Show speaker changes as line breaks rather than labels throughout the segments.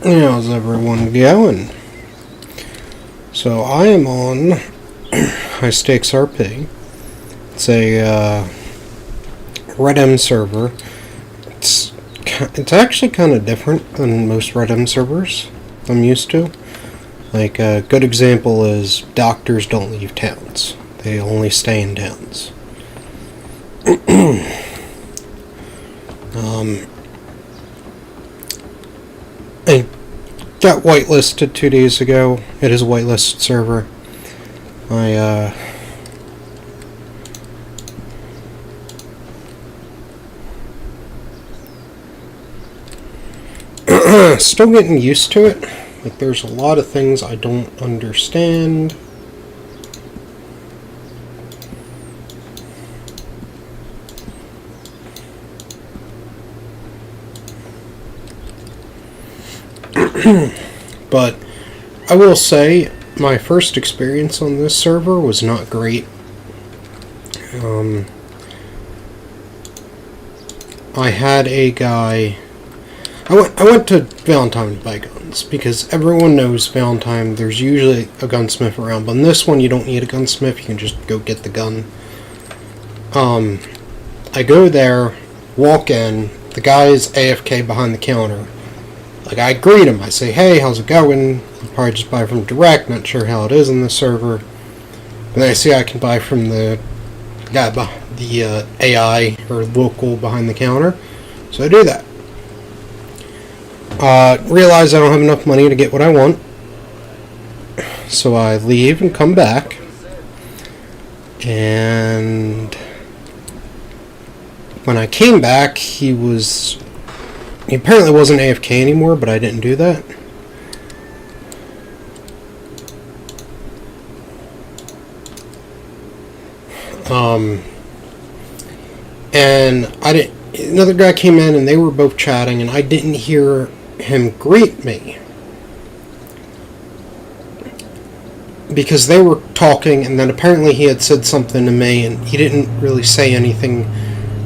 How's everyone going? So I am on High Stakes RP. It's a Redm server. It's actually kind of different than most Redm servers I'm used to. Like a good example is doctors don't leave towns. They only stay in towns. I got whitelisted 2 days ago. It is a whitelisted server. Still getting used to it. Like, there's a lot of things I don't understand. But I will say, my first experience on this server was not great. I had a guy... I went to Valentine to buy guns, because everyone knows Valentine, there's usually a gunsmith around, but in this one you don't need a gunsmith, you can just go get the gun. I go there, walk in, the guy's AFK behind the counter. Like, I greet him, I say, hey, how's it going? I'll probably just buy from direct, not sure how it is in this server. And then I see I can buy from the guy, the AI, or local behind the counter, so I do that. Realize I don't have enough money to get what I want, so I leave and come back, and when I came back, he apparently wasn't AFK anymore, but I didn't do that. And another guy came in and they were both chatting, and I didn't hear him greet me because they were talking, and then apparently he had said something to me and he didn't really say anything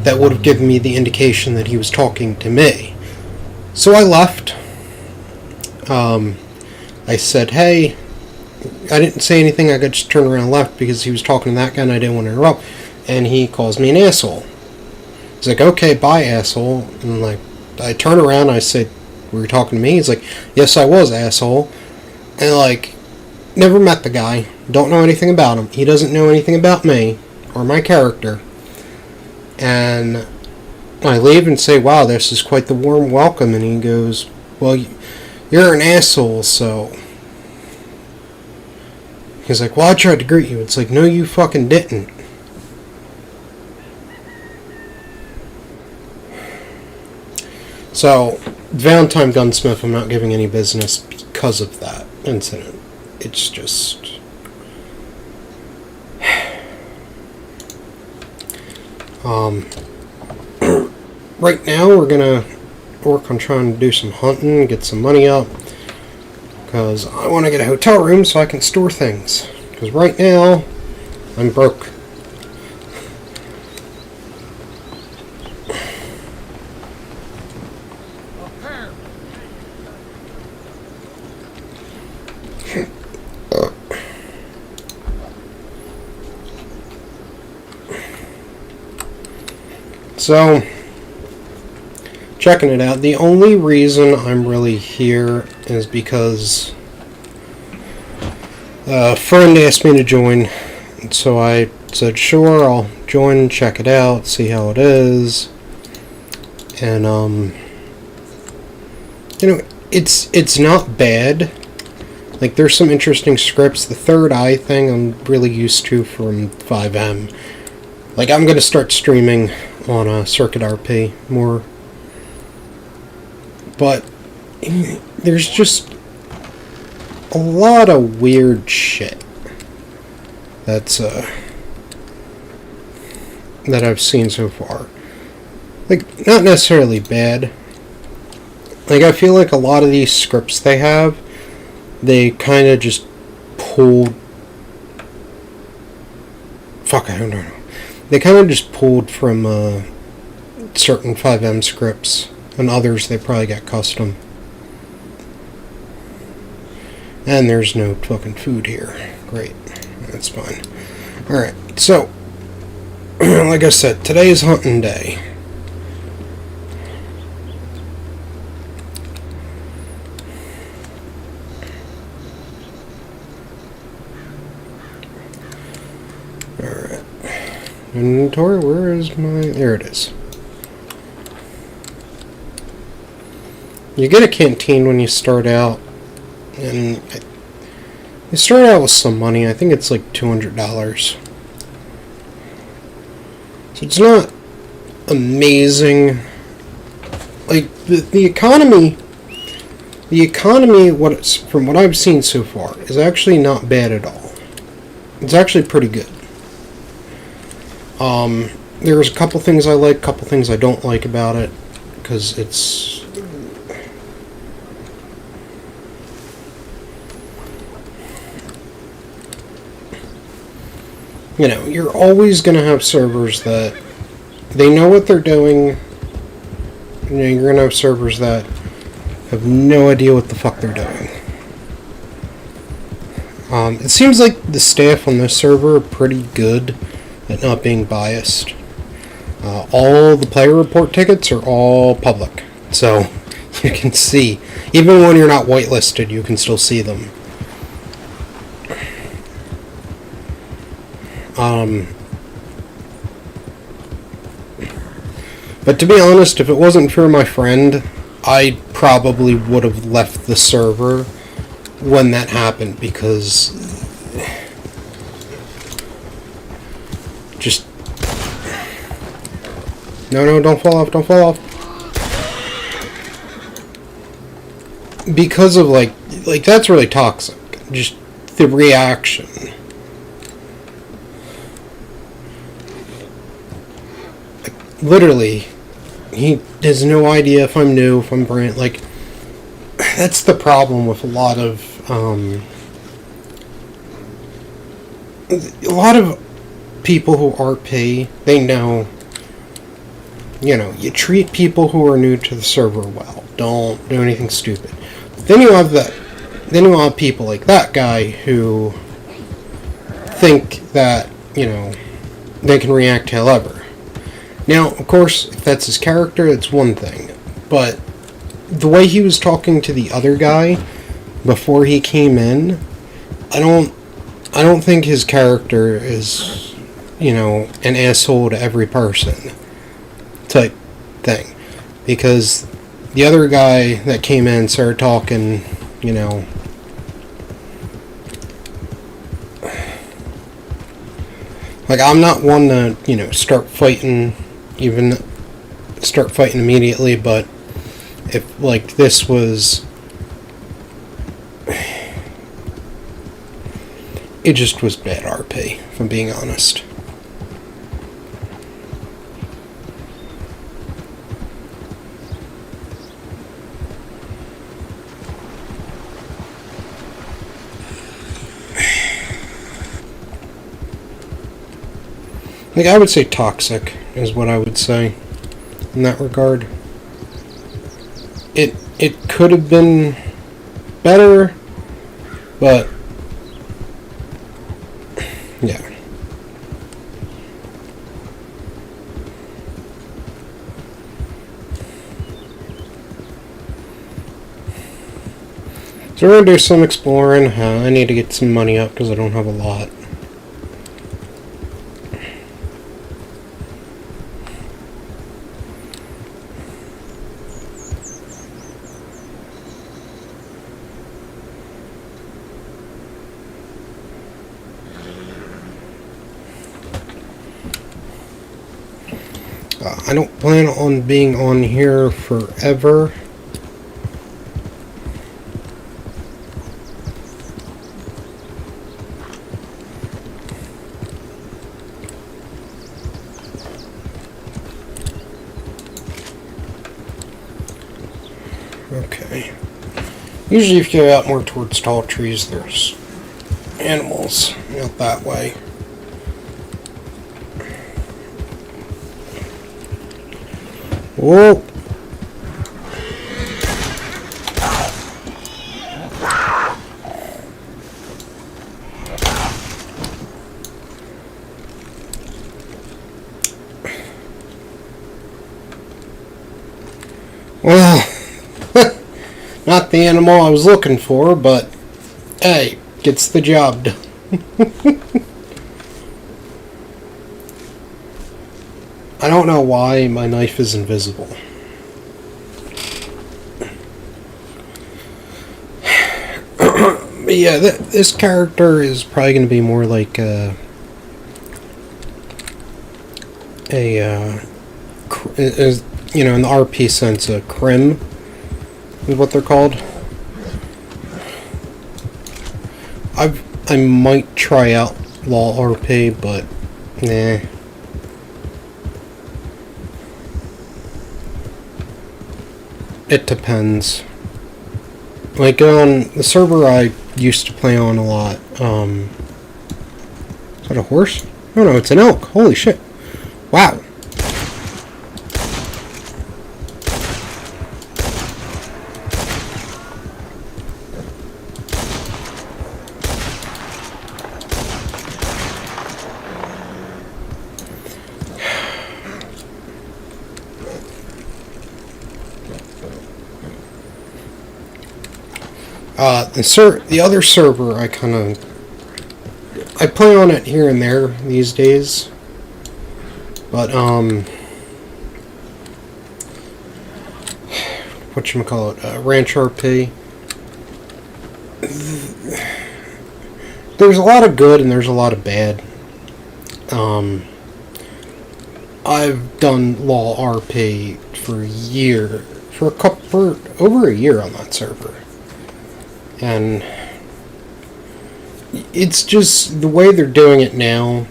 that would have given me the indication that he was talking to me. So I left. I said, hey, I didn't say anything, I got just turned around and left because he was talking to that guy and I didn't want to interrupt, and he calls me an asshole. He's like, okay, bye, asshole. And like, I turn around and I say, were you talking to me? He's like, yes, I was, asshole. And like, never met the guy, don't know anything about him, he doesn't know anything about me or my character. And I leave and say, wow, this is quite the warm welcome. And he goes, well, you're an asshole, so... He's like, well, I tried to greet you. It's like, no, you fucking didn't. So, Valentine Gunsmith, I'm not giving any business because of that incident. It's just... Right now, we're gonna work on trying to do some hunting, get some money up, because I want to get a hotel room so I can store things. Because right now, I'm broke. So, checking it out. The only reason I'm really here is because a friend asked me to join, and so I said, sure, I'll join, check it out, see how it is. And, you know, it's not bad. Like, there's some interesting scripts. The third eye thing I'm really used to from 5M. Like, I'm going to start streaming on Circuit RP more. But there's just a lot of weird shit that's that I've seen so far. Like, not necessarily bad. Like, I feel like a lot of these scripts they have, they kind of just pulled fuck, I don't know. They kind of just pulled from certain 5M scripts, and others they probably got custom. And there's no fucking food here. Great. That's fine. Alright, so, like I said, today is hunting day. Alright. Inventory, where is my... There it is. You get a canteen when you start out, and you start out with some money. I think it's like $200. So it's not amazing. Like the economy, from what I've seen so far, is actually not bad at all. It's actually pretty good. There's a couple things I like, a couple things I don't like about it, because it's... You know, you're always going to have servers that they know what they're doing. You know, you're going to have servers that have no idea what the fuck they're doing. It seems like the staff on this server are pretty good at not being biased. All the player report tickets are all public. So, you can see. Even when you're not whitelisted, you can still see them. But to be honest, if it wasn't for my friend, I probably would have left the server when that happened, because just... No, don't fall off, don't fall off. Because of, like that's really toxic. Just the reaction. Literally, he has no idea if I'm new, if I'm brand. Like, that's the problem with a lot of people who RP. They know, you know, you treat people who are new to the server well. Don't do anything stupid. But then you have people like that guy who think that, you know, they can react however. Now, of course, if that's his character, it's one thing. But the way he was talking to the other guy before he came in, I don't think his character is, you know, an asshole to every person type thing. Because the other guy that came in started talking, you know, like, I'm not one to, you know, start fighting immediately, but if, like, this was... It just was bad RP, if I'm being honest. Like, I would say toxic is what I would say in that regard. It could have been better, but yeah. So we're going to do some exploring. I need to get some money up because I don't have a lot. I don't plan on being on here forever. Okay. Usually if you go out more towards tall trees, there's animals out that way. Oh! Well, not the animal I was looking for, but hey, gets the job done. I don't know why my knife is invisible. But yeah, this character is probably going to be more like in the RP sense, a crim is what they're called. I might try out Law RP, but nah. It depends. Like on the server I used to play on a lot, is that a horse? Oh no, it's an elk. Holy shit. Wow. The other server I play on it here and there these days, but whatchamacallit, Ranch RP. There's a lot of good and there's a lot of bad. I've done Law RP for over a year on that server. And it's just the way they're doing it now,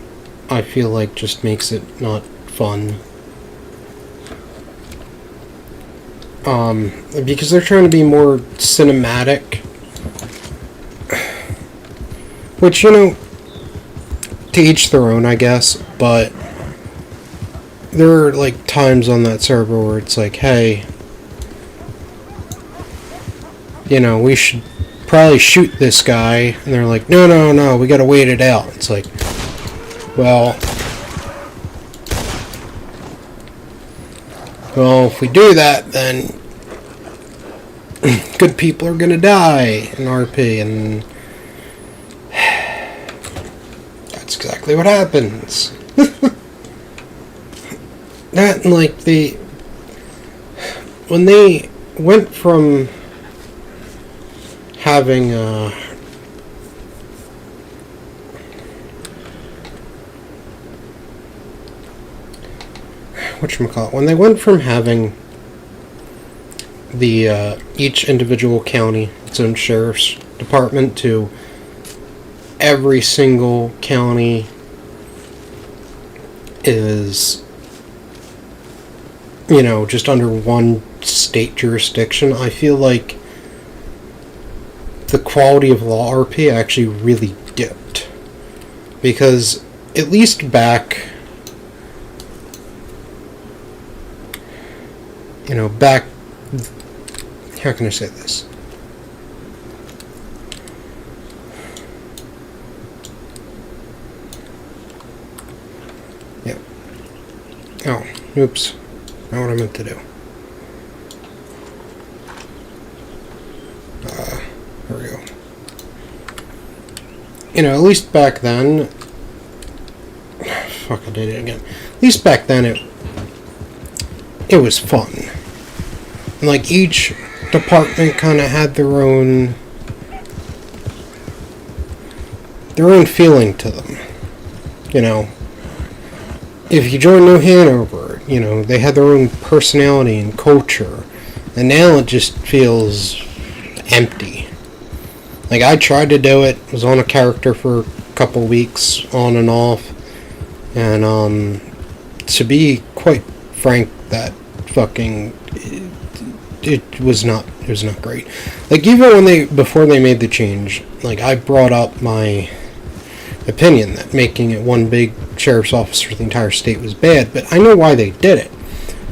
I feel like just makes it not fun. Because they're trying to be more cinematic. Which, to each their own, I guess, but there are like times on that server where it's like, hey, we should probably shoot this guy, and they're like, no, we gotta wait it out. It's like, well, if we do that, then good people are gonna die in RP, and that's exactly what happens. That, and like, when they went from having when they went from having the each individual county its own sheriff's department to every single county is just under one state jurisdiction, I feel like the quality of Law RP actually really dipped. Because at least back, how can I say this? Yeah. Oh, oops. Not what I meant to do. There we go. At least back then... Fuck, I did it again. At least back then it was fun. And like each department kind of had their own feeling to them. If you join New Hanover, they had their own personality and culture. And now it just feels empty. Like, I tried to do it, was on a character for a couple weeks, on and off, and, to be quite frank, that fucking, it was not great. Like, even before they made the change, like, I brought up my opinion that making it one big sheriff's office for the entire state was bad, but I know why they did it.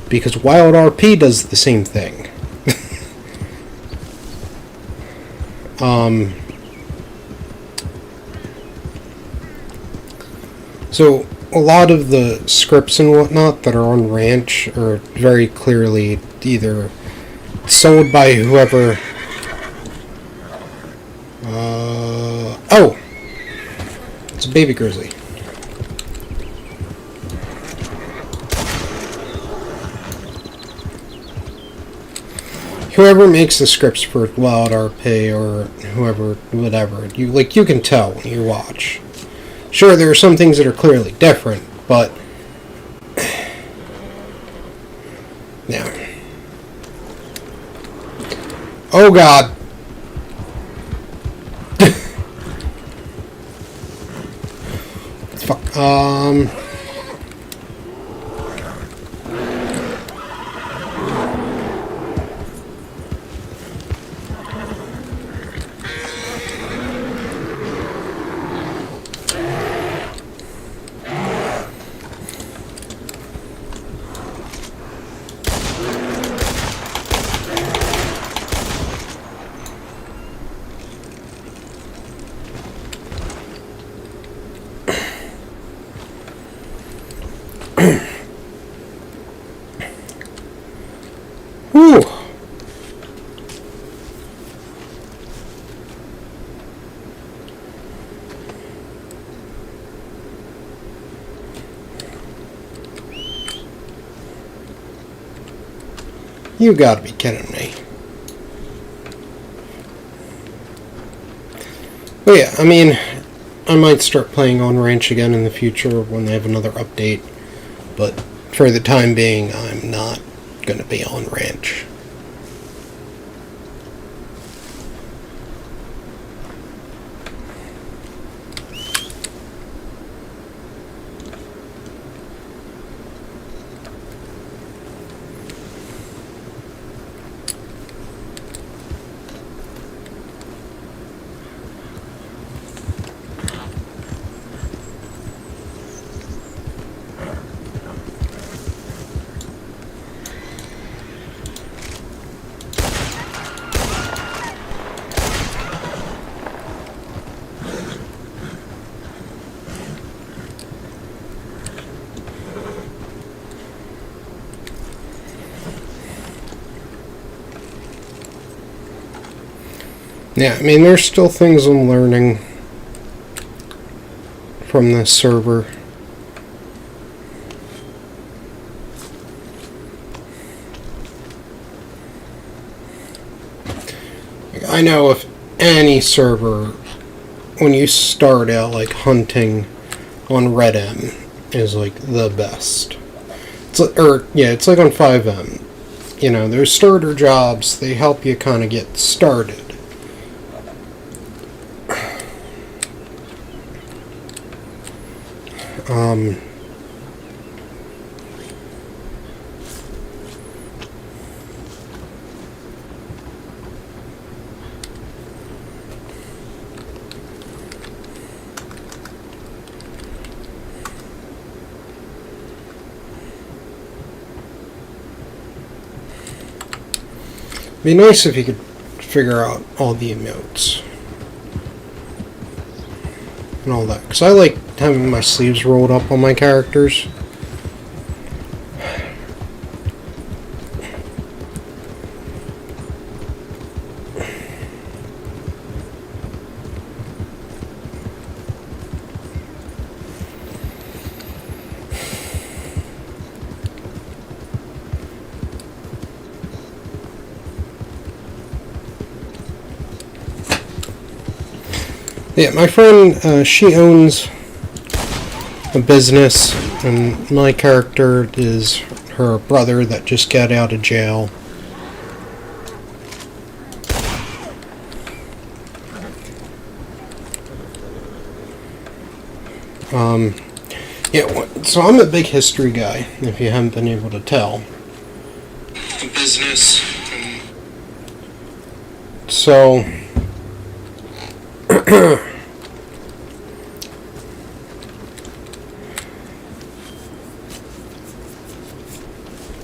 because Wild RP does the same thing. So a lot of the scripts and whatnot that are on Ranch are very clearly either sold by whoever. Oh, it's a baby grizzly. Whoever makes the scripts for Wild RP or whoever, whatever, you can tell when you watch. Sure, there are some things that are clearly different, but yeah. Oh God. Fuck. Whew. You gotta be kidding me. But yeah, I mean, I might start playing on Ranch again in the future when they have another update, but for the time being, I'm not gonna be on Ranch. Yeah, I mean, there's still things I'm learning from this server. I know if any server, when you start out, like, hunting on Redm, is, like, the best. It's like, it's like on 5M. You know, those starter jobs, they help you kind of get started. It'd be nice if you could figure out all the emotes and all that, because I like having my sleeves rolled up on my characters. Yeah, my friend, she owns a business, and my character is her brother that just got out of jail. Yeah, so I'm a big history guy, if you haven't been able to tell. A business. So...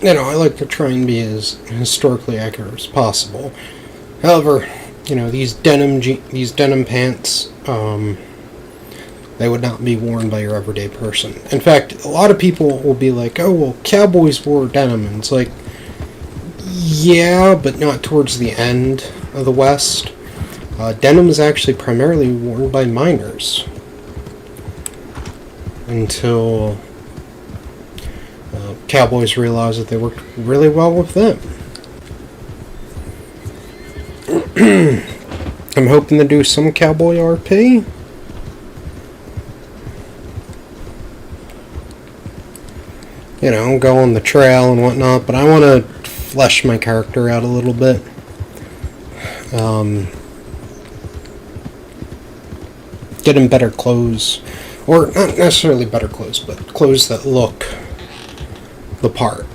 you know, I like to try and be as historically accurate as possible. However, you know, these denim pants, they would not be worn by your everyday person. In fact, a lot of people will be like, "Oh, well, cowboys wore denim," and it's like, yeah, but not towards the end of the West. Denim is actually primarily worn by miners until cowboys realized that they worked really well with them. I'm hoping to do some cowboy RP. You know, go on the trail and whatnot, but I want to flesh my character out a little bit. Get him better clothes. Or not necessarily better clothes, but clothes that look the part.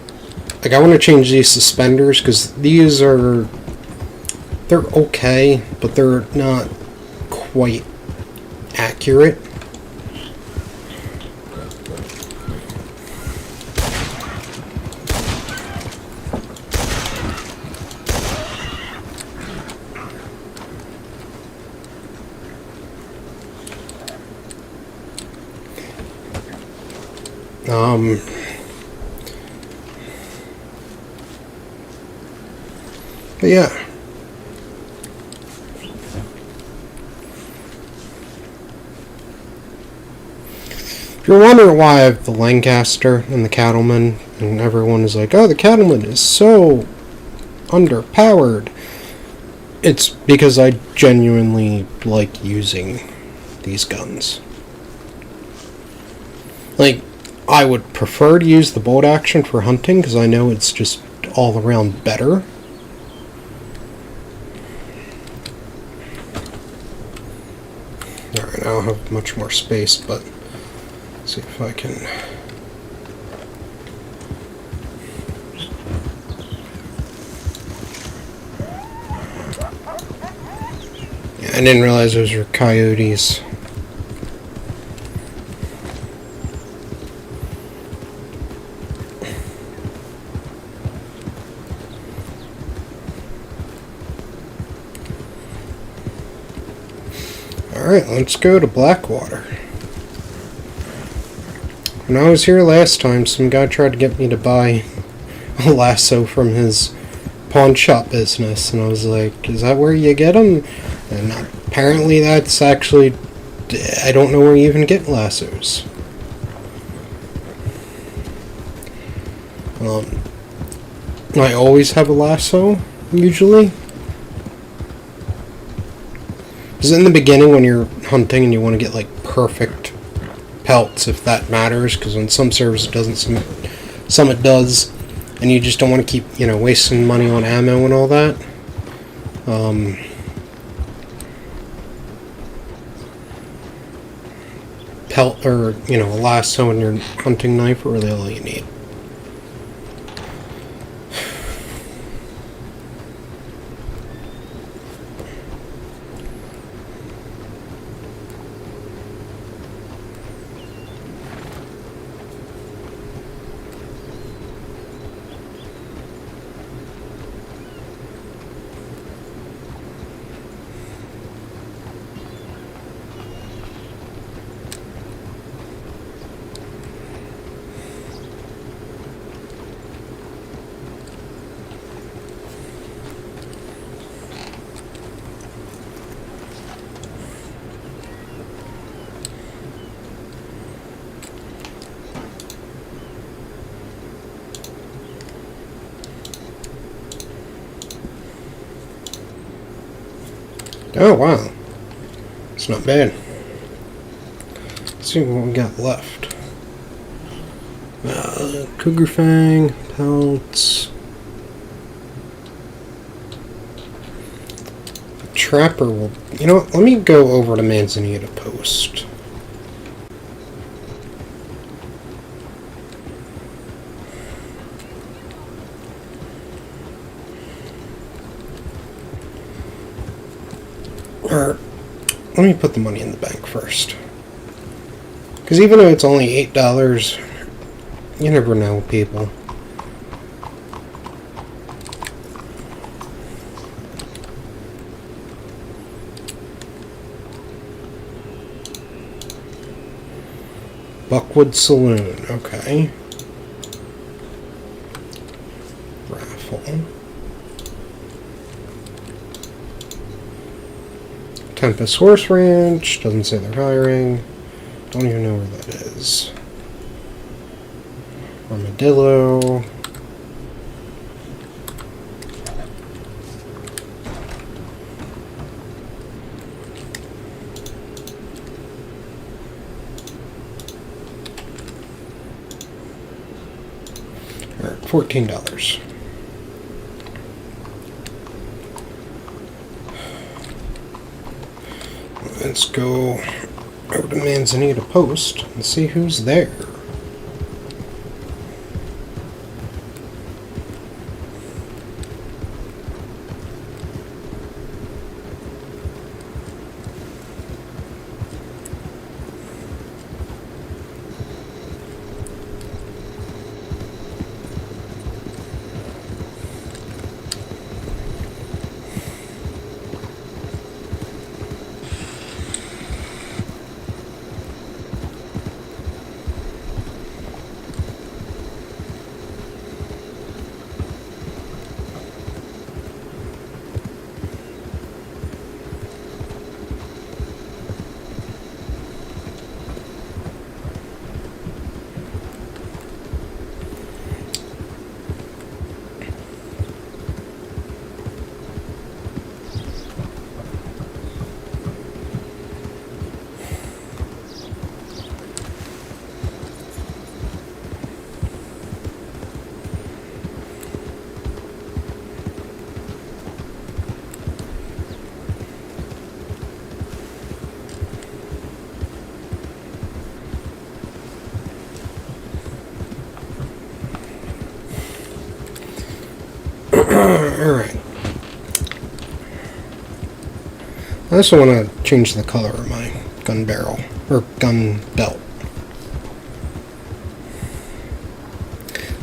Like, I want to change these suspenders, because these are... they're okay, but they're not quite accurate. But yeah. If you're wondering why I have the Lancaster and the Cattleman, and everyone is like, oh, the Cattleman is so underpowered, it's because I genuinely like using these guns. Like, I would prefer to use the bolt action for hunting, because I know it's just all around better. Alright, I don't have much more space, but let's see if I can... Yeah, I didn't realize those were coyotes. Alright, let's go to Blackwater. When I was here last time, some guy tried to get me to buy a lasso from his pawn shop business, and I was like, is that where you get them? And apparently that's actually... I don't know where you even get lassos. I always have a lasso, usually. Because in the beginning, when you're hunting and you want to get, like, perfect pelts, if that matters, because on some servers it doesn't, some it does, and you just don't want to keep, you know, wasting money on ammo and all that. Pelt, or, you know, a lasso and your hunting knife are really all you need. Oh, wow. It's not bad. Let's see what we got left. Cougar Fang, pelts. The Trapper will... You know what? Let me go over to Manzanita Post. Or, let me put the money in the bank first. Because even though it's only $8, you never know, people. Buckwood Saloon, okay. Raffle. Tempest Horse Ranch, doesn't say they're hiring. Don't even know where that is. Armadillo. Alright, $14. Let's go over to Manzanita Post and see who's there. Alright. I also want to change the color of my gun barrel, or gun belt.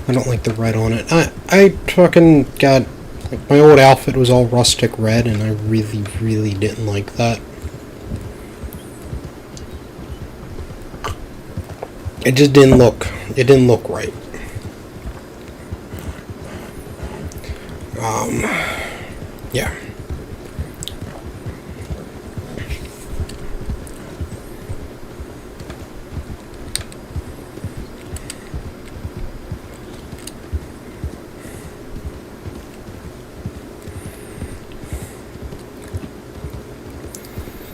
I don't like the red on it. I fucking got, like, my old outfit was all rustic red, and I really, really didn't like that. It just didn't look right. Yeah.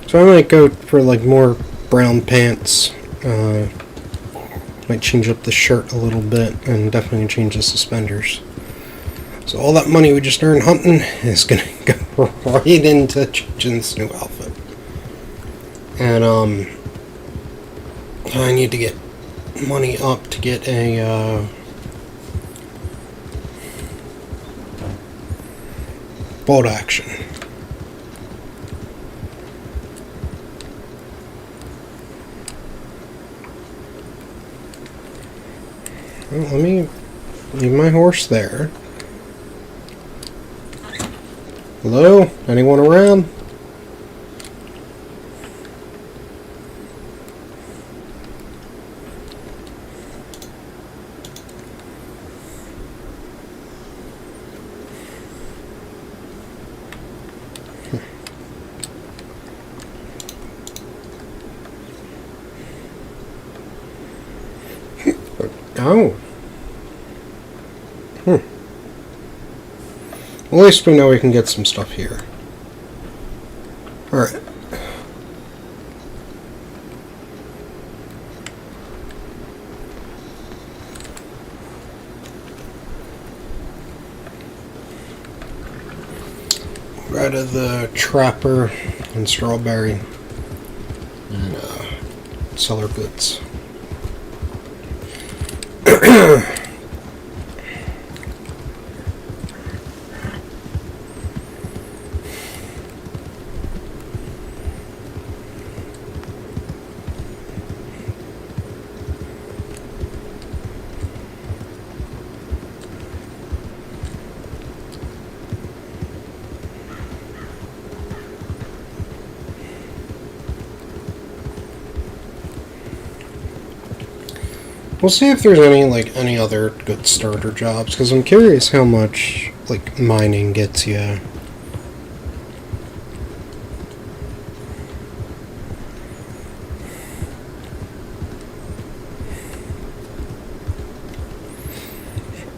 So I might go for like more brown pants. Might change up the shirt a little bit, and definitely change the suspenders. So all that money we just earned hunting is gonna go right into changing this new outfit. And I need to get money up to get a bolt action. Well, let me leave my horse there. Hello? Anyone around? Oh. At least we know we can get some stuff here. Alright. Right of the Trapper and Strawberry and Cellar Goods. We'll see if there's any other good starter jobs, because I'm curious how much like mining gets you.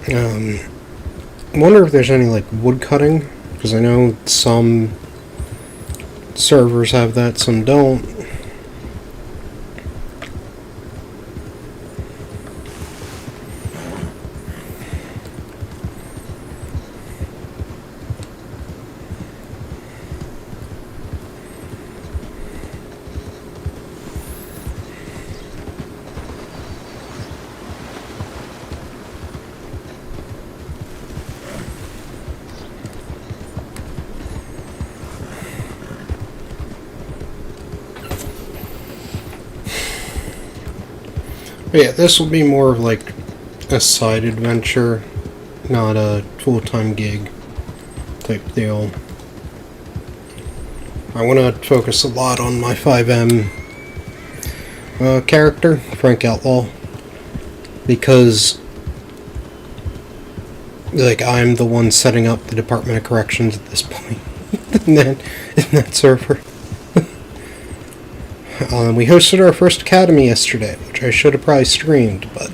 I wonder if there's any like wood cutting, because I know some servers have that, some don't. But yeah, this will be more of like a side adventure, not a full-time gig type deal. I want to focus a lot on my 5M character, Frank Outlaw, because like I'm the one setting up the Department of Corrections at this point in that server. We hosted our first academy yesterday, which I should have probably streamed, but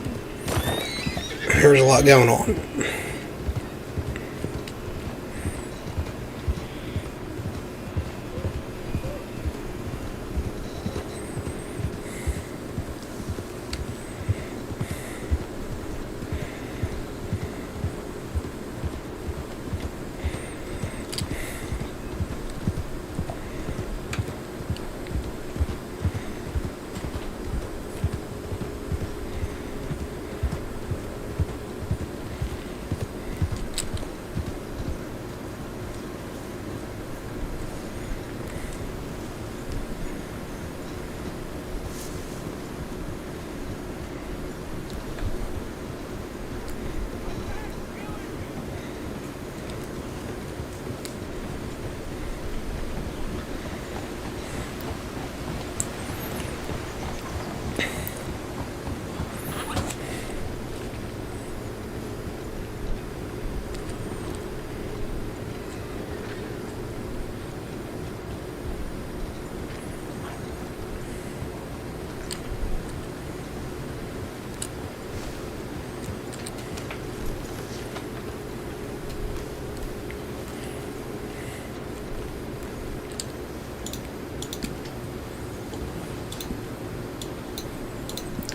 there's a lot going on.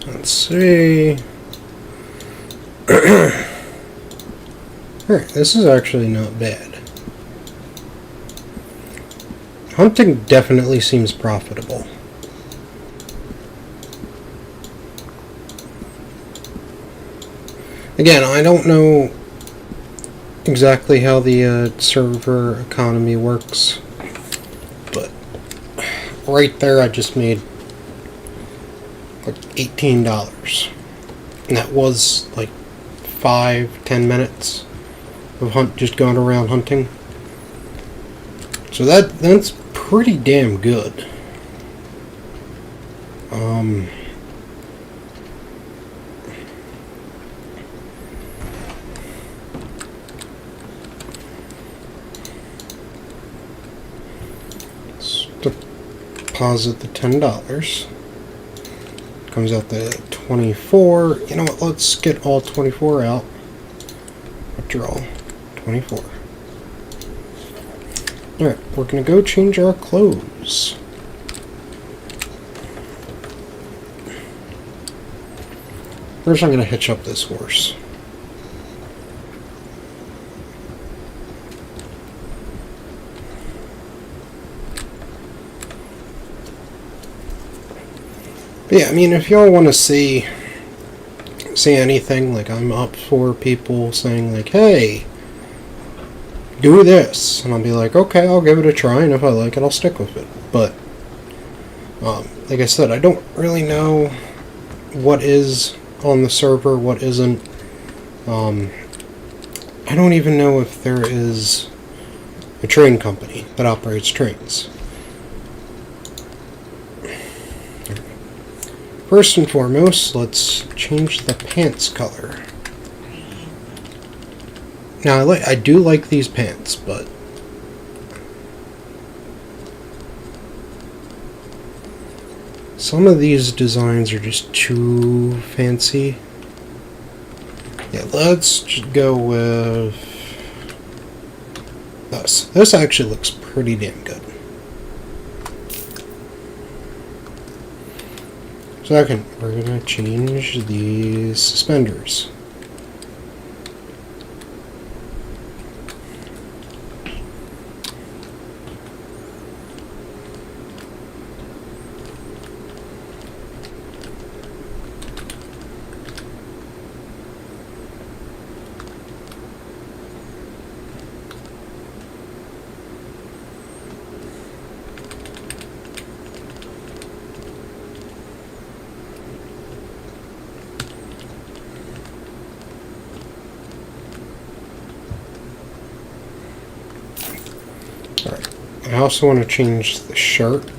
Let's see. Alright, this is actually not bad. Hunting definitely seems profitable. Again, I don't know exactly how the server economy works, but right there I just made like $18, and that was like 5-10 minutes of just going around hunting. So that's pretty damn good. Let's deposit the $10. Comes out to 24. You know what? Let's get all 24 out. Withdraw 24. Alright, we're gonna go change our clothes. First, I'm gonna hitch up this horse. But yeah, I mean, if y'all want to see anything, like I'm up for people saying like, hey, do this, and I'll be like, okay, I'll give it a try, and if I like it, I'll stick with it. But like I said, I don't really know what is on the server, what isn't. I don't even know if there is a train company that operates trains. First and foremost, let's change the pants color. Now, I do like these pants, but some of these designs are just too fancy. Yeah, let's just go with this. This actually looks pretty damn good. Second, we're going to change these suspenders. I also want to change the shirt.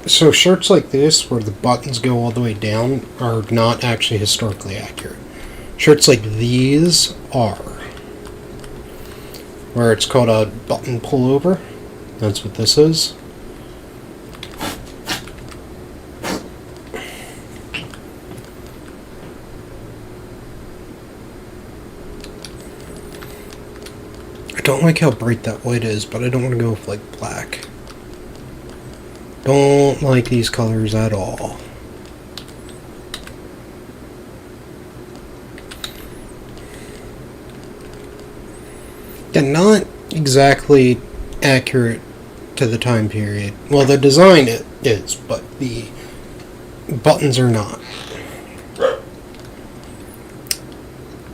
So shirts like this, where the buttons go all the way down, are not actually historically accurate. Shirts like these are. Where it's called a button pullover. That's what this is. I don't like how bright that white is, but I don't want to go with like black. Don't like these colors at all. They're not exactly accurate to the time period. Well, the design it is, but the buttons are not.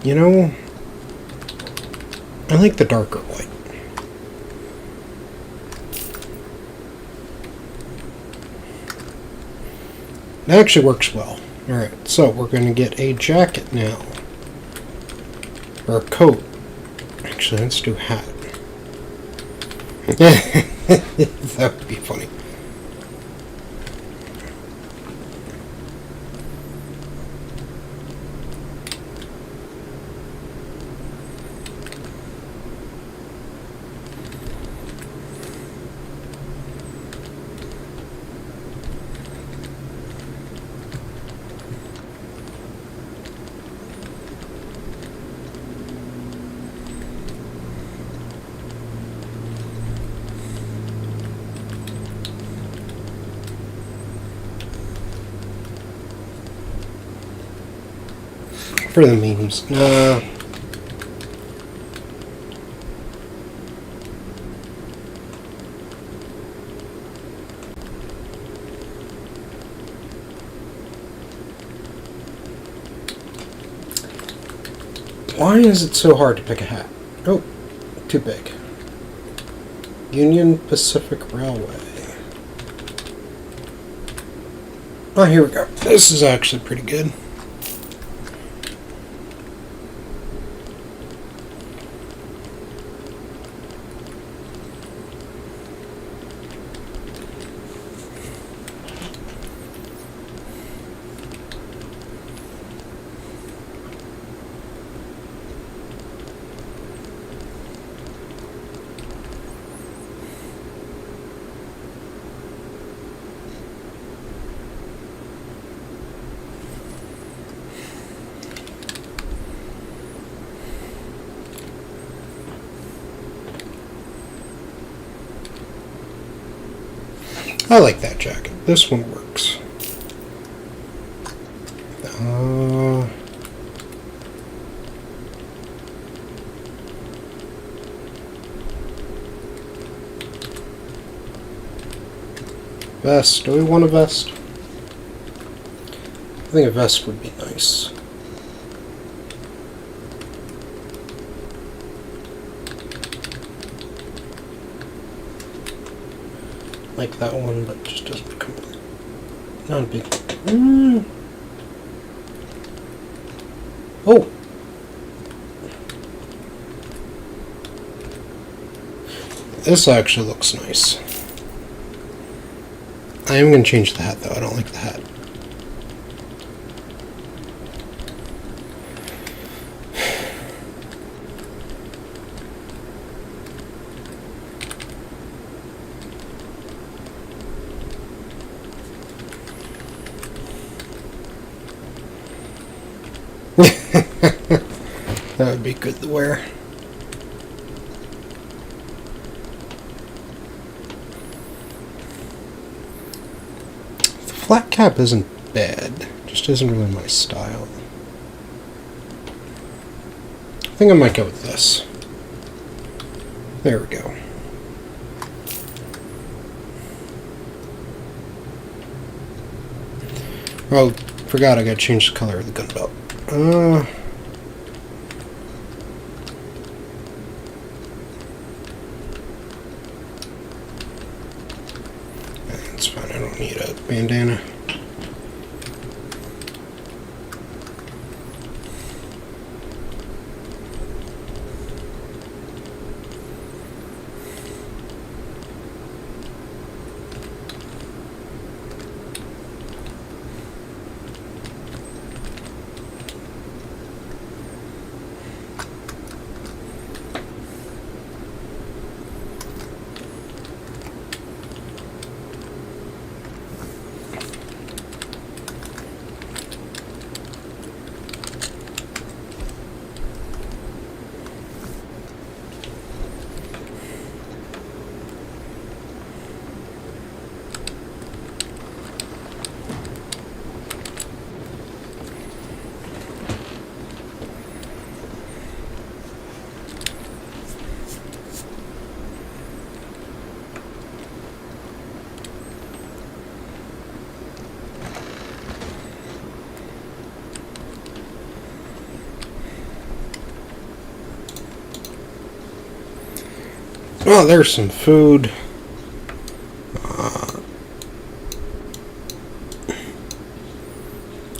You know, I like the darker white. It actually works well. Alright, so we're going to get a jacket now. Or a coat. Actually, let's do hat. That would be funny. For the memes. Why is it so hard to pick a hat? Oh, too big. Union Pacific Railway. Oh, here we go. This is actually pretty good. I like that jacket. This one works. Vest. Do we want a vest? I think a vest would be nice. like that one, but just doesn't become not a big. Oh. This actually looks nice. I am going to change the hat, though. I don't like the hat. That would be good to wear. The flat cap isn't bad, just isn't really my style. I think I might go with this. There we go. Oh, forgot I gotta change the color of the gun belt. That's fine, I don't need a bandana. Oh, there's some food.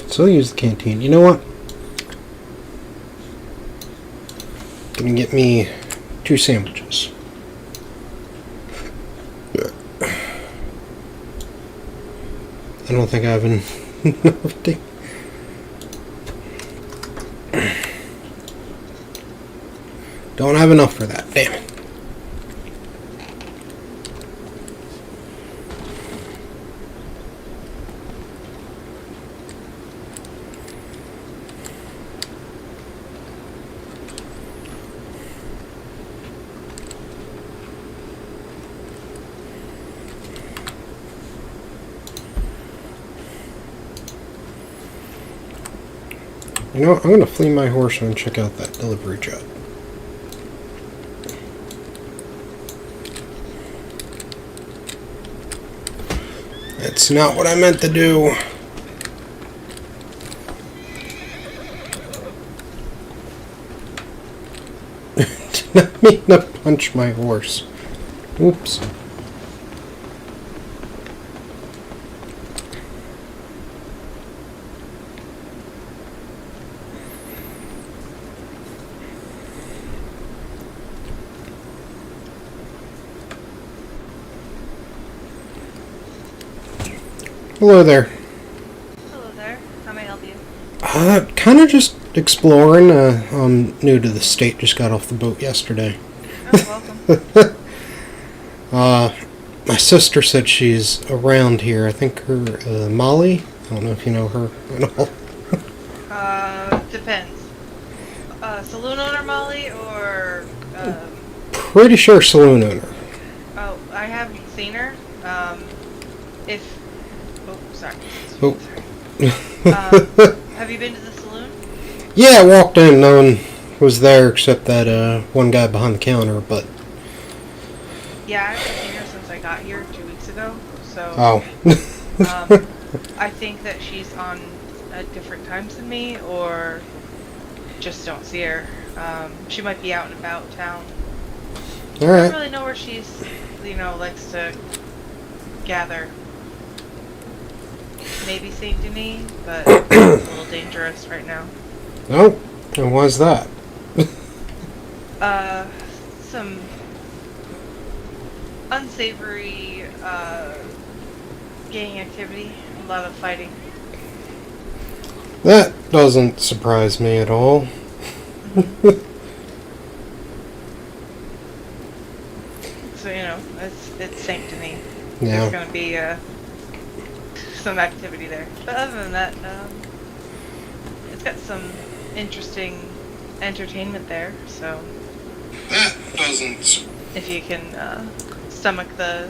So I'll use the canteen. You know what? Gonna get me 2 sandwiches. I don't think I have enough to... Don't have enough for that. Damn it. You know what? I'm going to flee my horse and check out that delivery job. That's not what I meant to do. Did not mean to punch my horse. Oops. Hello there.
Hello there. How may I help you?
Kind of just exploring. I'm new to the state. Just got off the boat yesterday.
Oh, welcome.
My sister said she's around here. I think her, Molly. I don't know if you know her at all.
Depends. Saloon owner Molly or,
Pretty sure saloon owner.
Oh, I haven't seen her. Oh, sorry.
Oh.
Have you been to the saloon?
Yeah, I walked in. No one was there except that one guy behind the counter. But
Yeah, I haven't seen her since I got here 2 weeks ago. So,
oh,
I think that she's on at different times than me, or just don't see her. She might be out and about town.
all
I
right.
don't really know where she's, likes to gather. Maybe Saint Denis, but it's a little dangerous right now.
Oh, and why's that?
Some unsavory gang activity, a lot of fighting.
That doesn't surprise me at all.
So, it's Saint Denis.
Yeah.
There's going to be some activity there. But other than that, it's got some interesting entertainment there, so
That doesn't.
if you can stomach the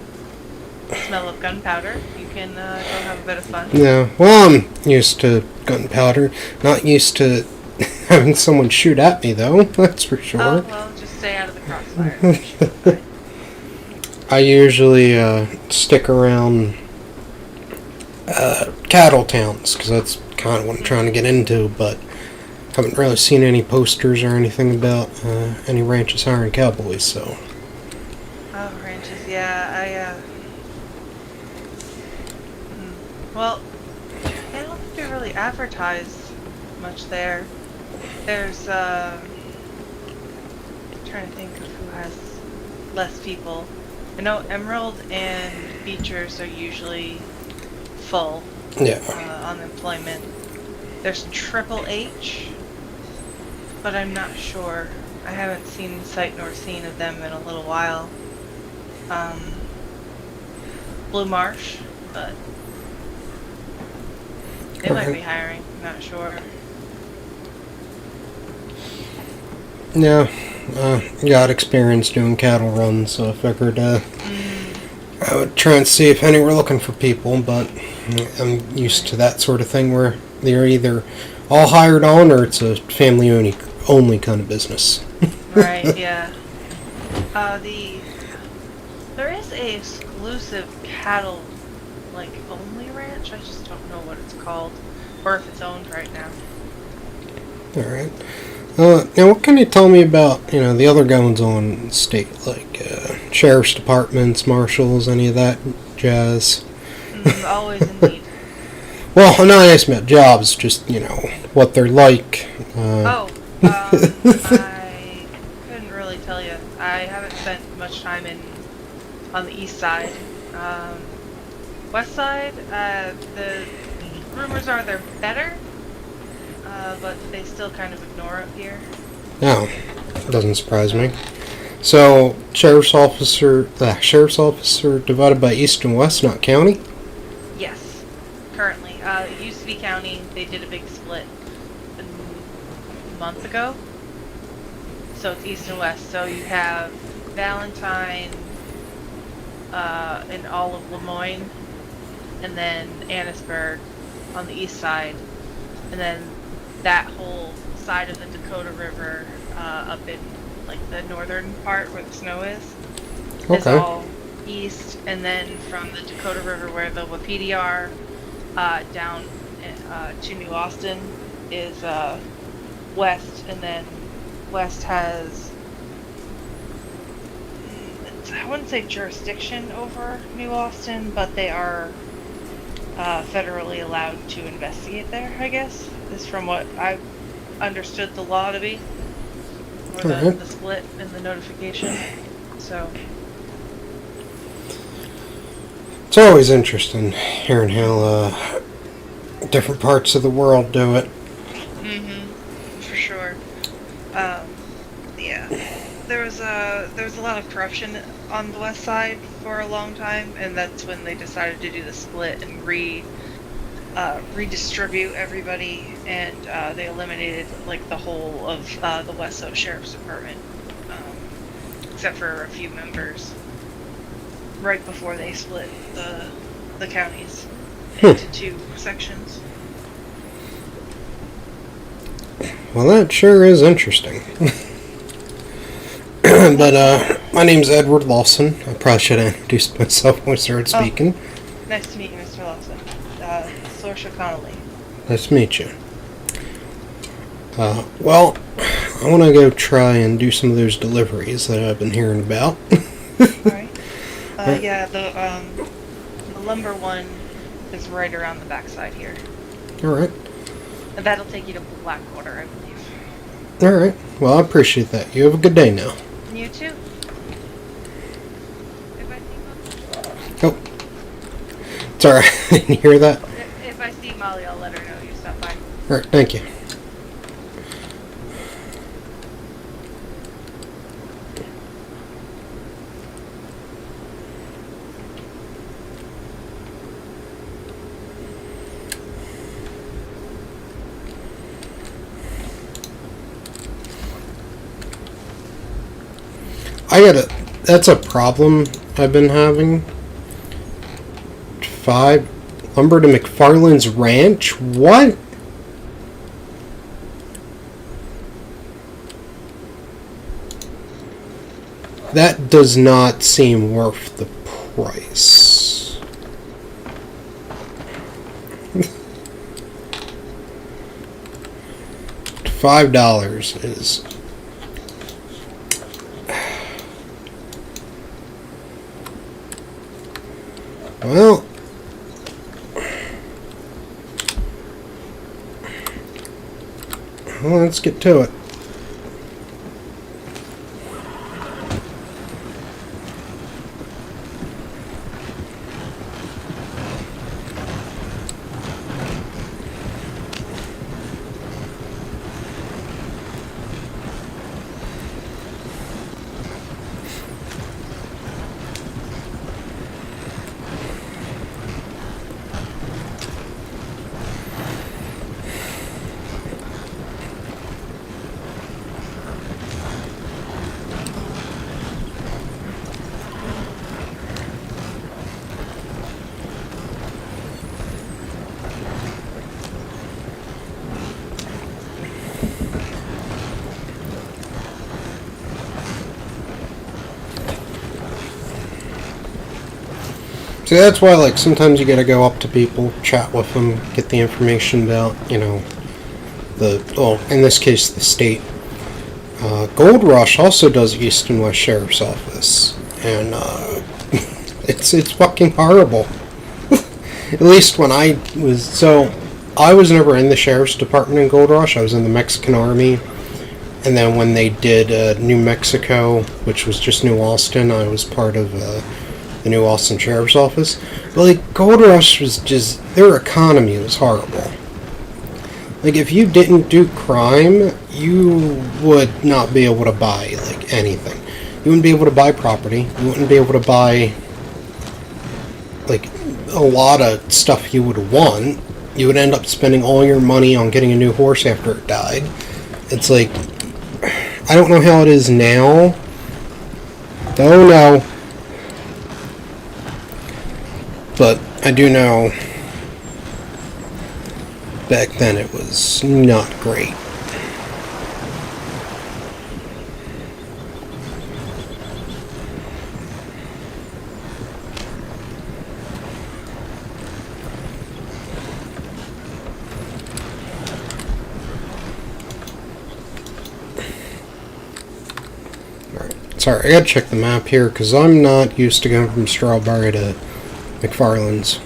smell of gunpowder, you can go have a bit of fun.
Yeah, well, I'm used to gunpowder. Not used to having someone shoot at me, though, that's for sure.
Oh, well, just stay out of the crossfire. You should be fine.
I usually stick around cattle towns, because that's kind of what I'm trying to get into, but haven't really seen any posters or anything about any ranches hiring cowboys, so.
Oh, ranches, yeah, well, I don't think they really advertise much there. There's, trying to think of who has less people. I know Emerald and Beechers are usually full
Yeah.
on employment. There's Triple H, but I'm not sure. I haven't seen sight nor seen of them in a little while. Blue Marsh, but they might be hiring. I'm not sure.
Yeah, got experience doing cattle runs, so I figured I would try and see if any were looking for people, but I'm used to that sort of thing where they're either all hired on or it's a family only kind of business.
Right, yeah. There is a exclusive cattle, only ranch. I just don't know what it's called, or if it's owned right now.
Alright. Now what can you tell me about, the other goings on in the state, like sheriff's departments, marshals, any of that jazz?
Always in need.
Well, I'm not asking about jobs, just, what they're like.
I couldn't really tell you. I haven't spent much time on the east side. West side, the rumors are they're better, but they still kind of ignore it here.
No, doesn't surprise me. So, sheriff's officer divided by east and west, not county?
Yes, currently. It used to be county. They did a big split a month ago. So it's east and west. So you have Valentine and all of Lemoyne, and then Annisburg on the east side, and then that whole side of the Dakota River up in the northern part where the snow is all east, and then from the Dakota River where the Wapiti are down to New Austin is west, and then west has, I wouldn't say jurisdiction over New Austin, but they are federally allowed to investigate there, I guess, is from what I've understood the law to be, or the split and the notification. So
it's always interesting hearing how different parts of the world do it.
For sure. Yeah, there was a lot of corruption on the west side for a long time, and that's when they decided to do the split and redistribute everybody, and they eliminated the whole of the Wesso Sheriff's Department, except for a few members right before they split the counties into two sections.
Well, that sure is interesting. But my name's Edward Lawson. I probably should have introduced myself when I started speaking.
Nice to meet you, Mr. Lawson. Saoirse Connolly.
Nice to meet you. Well, I want to go try and do some of those deliveries that I've been hearing about.
Alright. Yeah, lumber one is right around the backside here.
Alright.
And that'll take you to Blackwater, I believe.
Alright. Well, I appreciate that. You have a good day now.
You too. If I see
Oh. It's alright. I didn't hear that.
if I see Molly, I'll let her know you stopped by.
Alright, thank you. That's a problem I've been having. 5 lumber to McFarland's Ranch? What? That does not seem worth the price. $5 is... Well, let's get to it. See, that's why, like, sometimes you gotta go up to people, chat with them, get the information about, you know, in this case, the state. Gold Rush also does East and West Sheriff's Office, and, it's fucking horrible. At least when I was never in the Sheriff's Department in Gold Rush, I was in the Mexican Army, and then when they did, New Mexico, which was just New Austin, I was part of, the New Austin Sheriff's Office. But, like, Gold Rush was just... their economy was horrible. Like, if you didn't do crime, you would not be able to buy, like, anything. You wouldn't be able to buy property. You wouldn't be able to buy, like, a lot of stuff you would want. You would end up spending all your money on getting a new horse after it died. It's like... I don't know how it is now. Don't know. But I do know back then it was not great. Alright, sorry, I gotta check the map here because I'm not used to going from Strawberry to McFarland's.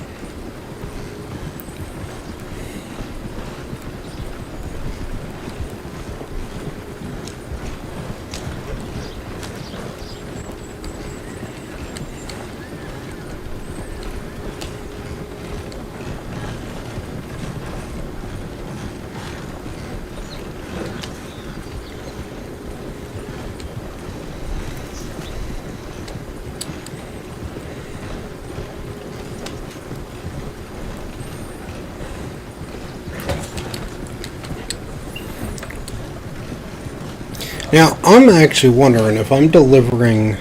Now, I'm actually wondering if I'm delivering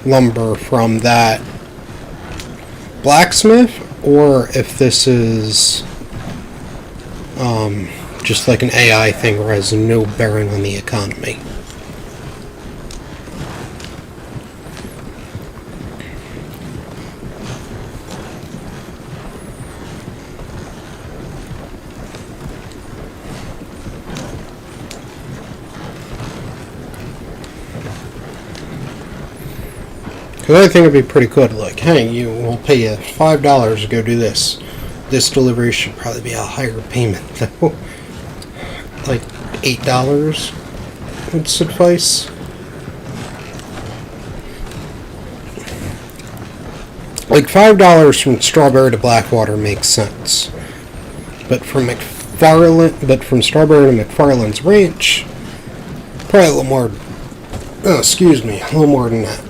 lumber from that blacksmith, or if this is just like an AI thing or has no bearing on the economy. Because I think it'd be pretty good. Like, hey, we'll pay you $5 to go do this. This delivery should probably be a higher payment, though. Like $8 would suffice. Like $5 from Strawberry to Blackwater makes sense, but from Strawberry to McFarland's Ranch, probably a little more. Oh, excuse me, a little more than that.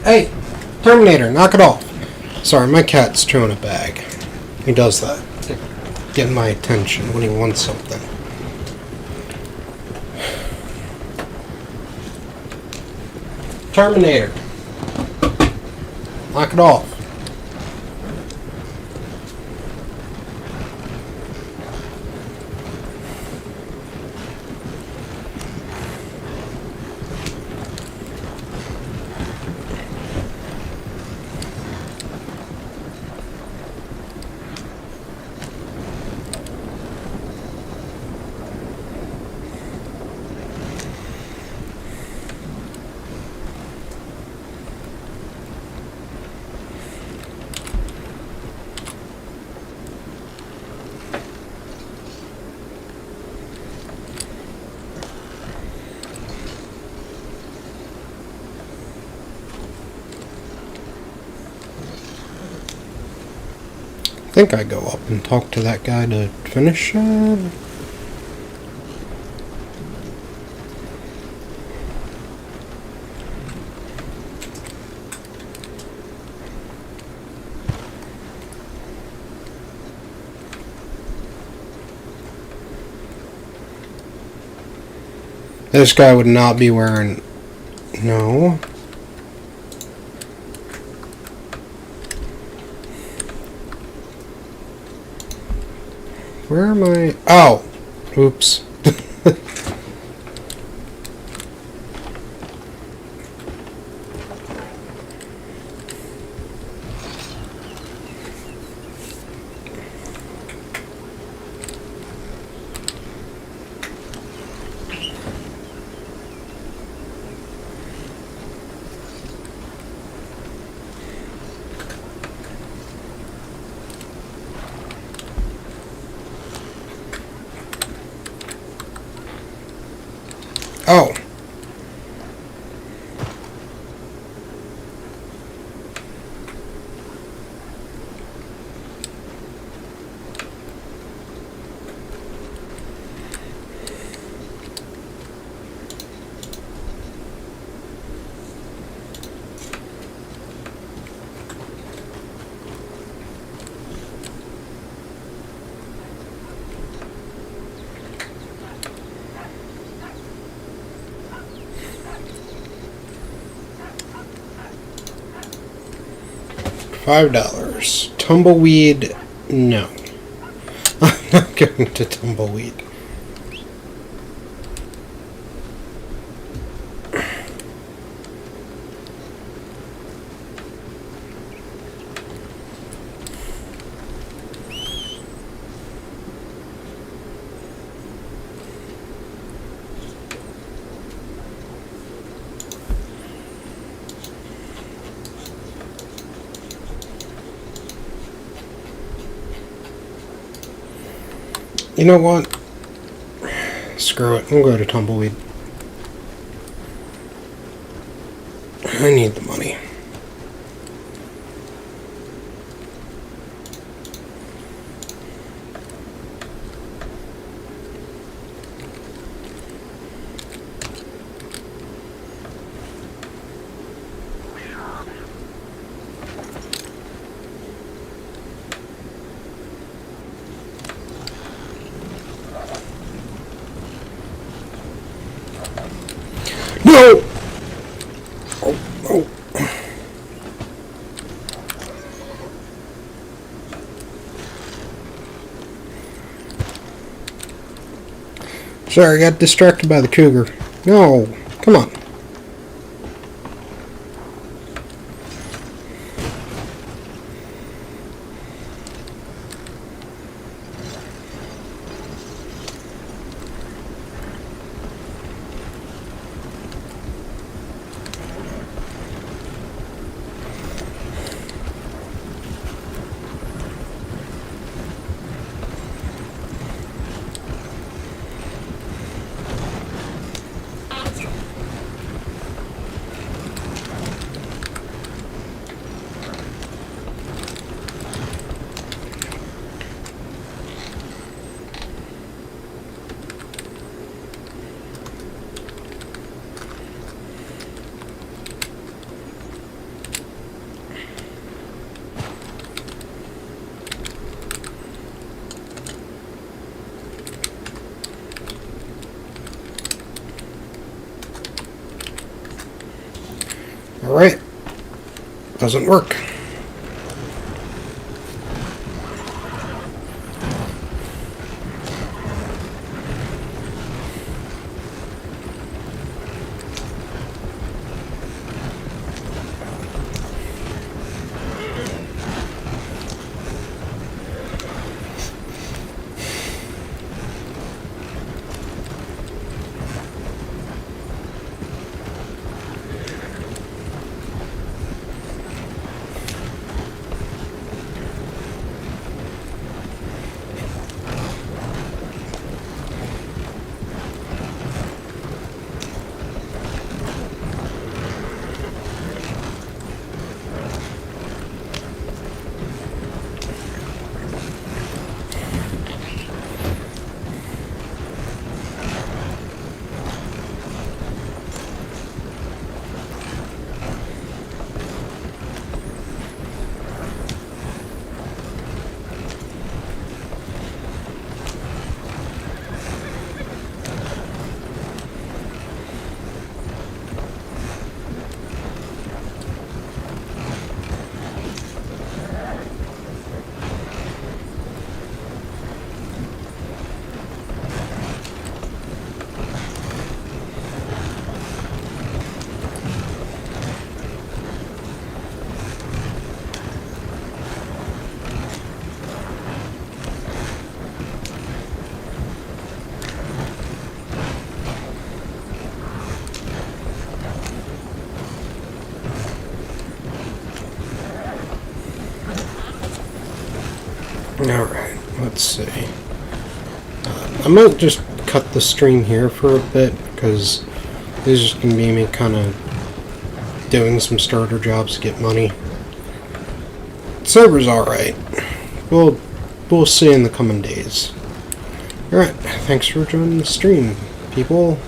Hey, Terminator, knock it off. Sorry, my cat's chewing a bag. He does that. Getting my attention when he wants something. Terminator, knock it off. I think I go up and talk to that guy to finish. This guy would not be wearing. No. Where am I? Oh! Oops. Oh. $5. Tumbleweed, no. I'm not going to Tumbleweed. You know what? Screw it. We'll go to Tumbleweed. I need the money. No! Oh, oh. Sorry, I got distracted by the cougar. No, come on. Alright. Doesn't work. Alright, let's see. I might just cut the stream here for a bit, because this is going to be me kind of doing some starter jobs to get money. Server's alright. We'll see in the coming days. Alright, thanks for joining the stream, people.